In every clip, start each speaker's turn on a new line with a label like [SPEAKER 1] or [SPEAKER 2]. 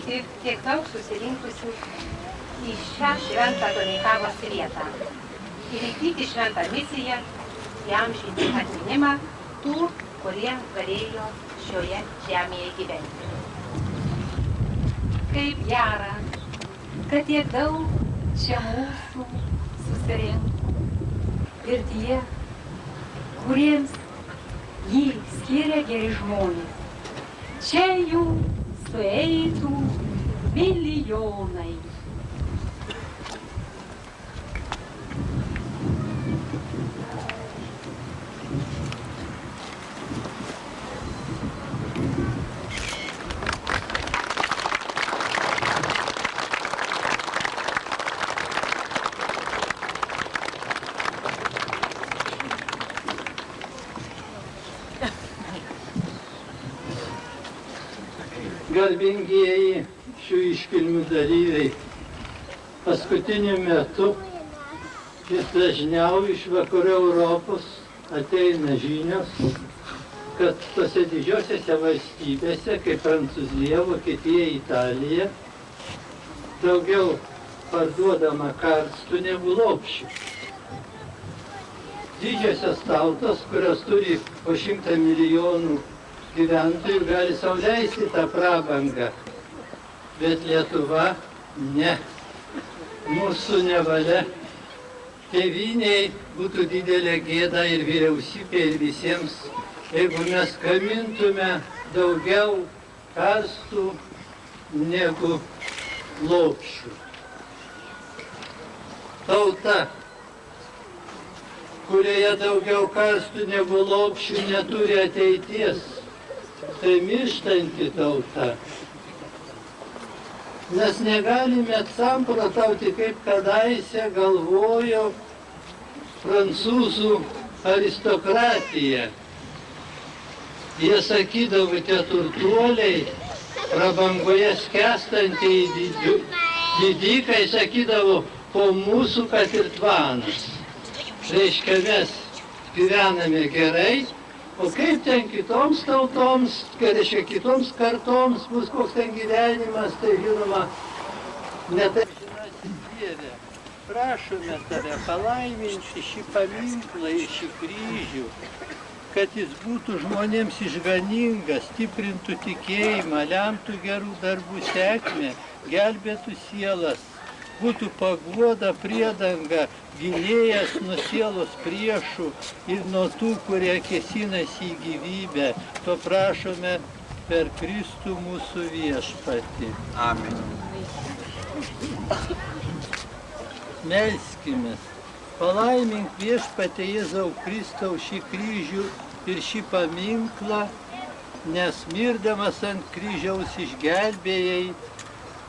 [SPEAKER 1] matyti tiek daug susirinkusių į šią šventą Domeikavos vietą ir įvykdyti šventą misiją, įamžinti atminimą tų, kurie galėjo šioje žemėje gyventi. Kaip gera, kad tiek daug čia mūsų susirinko ir tie, kuriems jį skiria geri žmonės. Čia jų sueitų milijonai.
[SPEAKER 2] Garbingieji šių iškilmių dalyviai, paskutiniu metu vis dažniau iš vakarų Europos ateina žinios, kad tose didžiosiose valstybėse, kaip Prancūzija, Vokietija, Italija, daugiau parduodama karstų negu lopšių. Didžiosios tautos, kurios turi po 100 milijonų gyventojų, gali sau leisti tą prabangą, bet Lietuva ne. Mūsų nevalia. Tėvynei būtų didelė gėda ir vyriausybė ir visiems, jeigu mes gamintume daugiau karstų negu lopšių. Tauta, kurioje daugiau karstų negu lopšių, neturi ateities. Tai mirštanti tauta. Mes negalime samprotauti, kaip kadaise galvojo prancūzų aristokratija. Jie sakydavo, tie turtuoliai, prabangoje skęstantieji didikai, sakydavo, po mūsų kad ir tvanas. Reiškia, mes gyvename gerai, o kaip ten kitoms tautoms, reiškia, kitoms kartoms bus koks ten gyvenimas, tai žinoma, ne taip. Žinasi, Dieve, prašome Tave palaiminti šį paminklą ir šį kryžių, kad jis būtų žmonėms išganingas, stiprintų tikėjimą, lemtų gerų darbų sėkmę, gelbėtų sielas, būtų paguoda, priedanga, gynėjas nuo sielos priešų ir nuo tų, kurie kėsinasi į gyvybę. To prašome per Kristų mūsų viešpatį.
[SPEAKER 3] Amen.
[SPEAKER 2] Melskimės. Palaimink viešpatie Jėzau Kristau šį kryžių ir šį paminklą, nes mirdamas ant kryžiaus išgelbėjai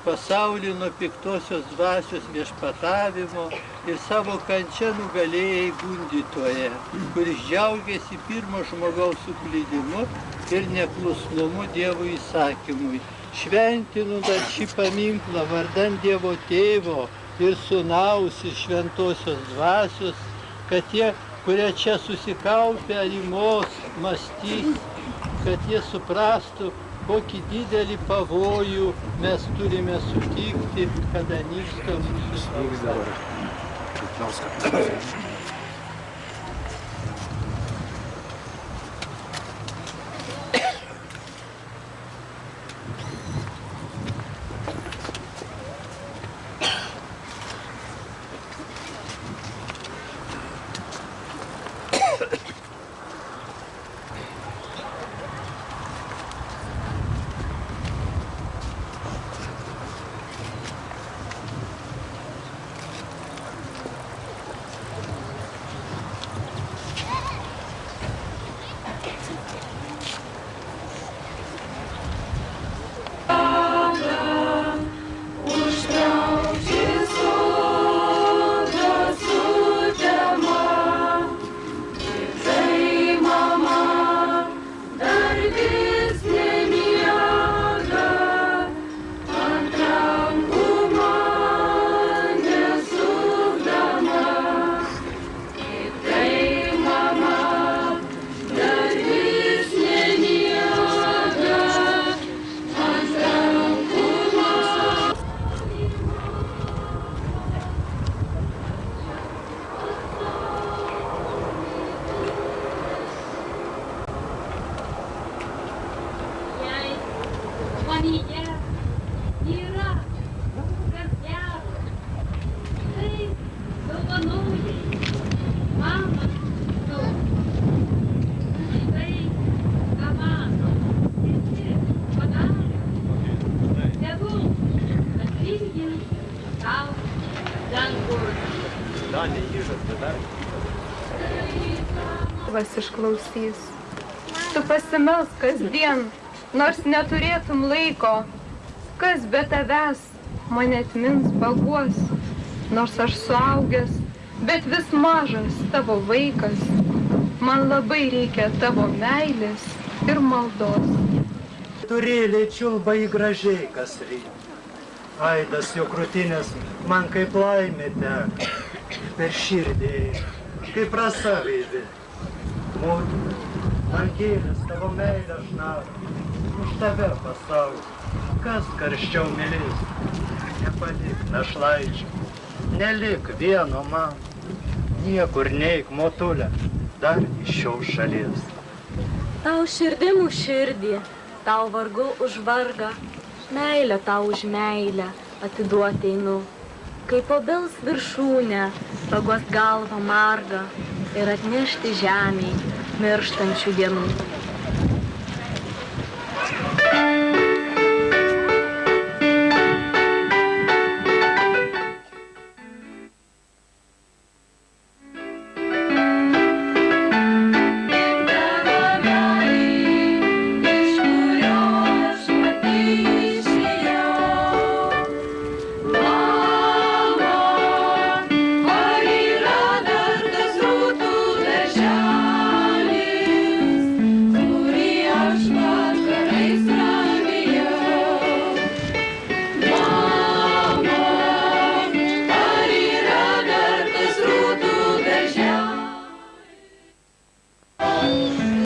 [SPEAKER 2] pasaulį nuo piktosios dvasios viešpatavimo ir savo kančią nugalėjai gundytoje, kuris džiaugiasi pirmo žmogaus suklydimu ir neklusnumu Dievo įsakymui. Šventinu dar šį paminklą vardan Dievo Tėvo ir Sūnaus ir Šventosios dvasios, kad tie, kurie čia susikaupę arimos, mąstys, kad jie suprastų, kokį didelį pavojų mes turime sutikti, kada nyksta mūsų tauta.
[SPEAKER 3] Mama, tu. Štai, ką mano. Visi padarė. Tegul atlygins tau dangus.
[SPEAKER 4] Vas išklausys. Tu pasimelsk kasdien, nors neturėtum laiko. Kas be tavęs mane atmins paguos, nors aš suaugęs, bet vis mažas tavo vaikas. Man labai reikia tavo meilės ir maldos.
[SPEAKER 5] Turėliai čiulba į gražiai kas ryt. Aidas jo krūtinės man kaip laimė teka. Per širdį, kaip rasa veidė. Motu, angėlis tavo meilę šnara. Už tave pasaulį, kas karščiau mylės. Nepalik našlaičių, nelik vieno man. Niekur neik, motulė, dar iš šios šalies.
[SPEAKER 6] Tau širdimu širdį, tau vargu už vargą, meilę tau už meilę atiduoti einu. Kaip obels viršūnę, paguos galvą margą ir atnešti žemėj mirštančių dienų.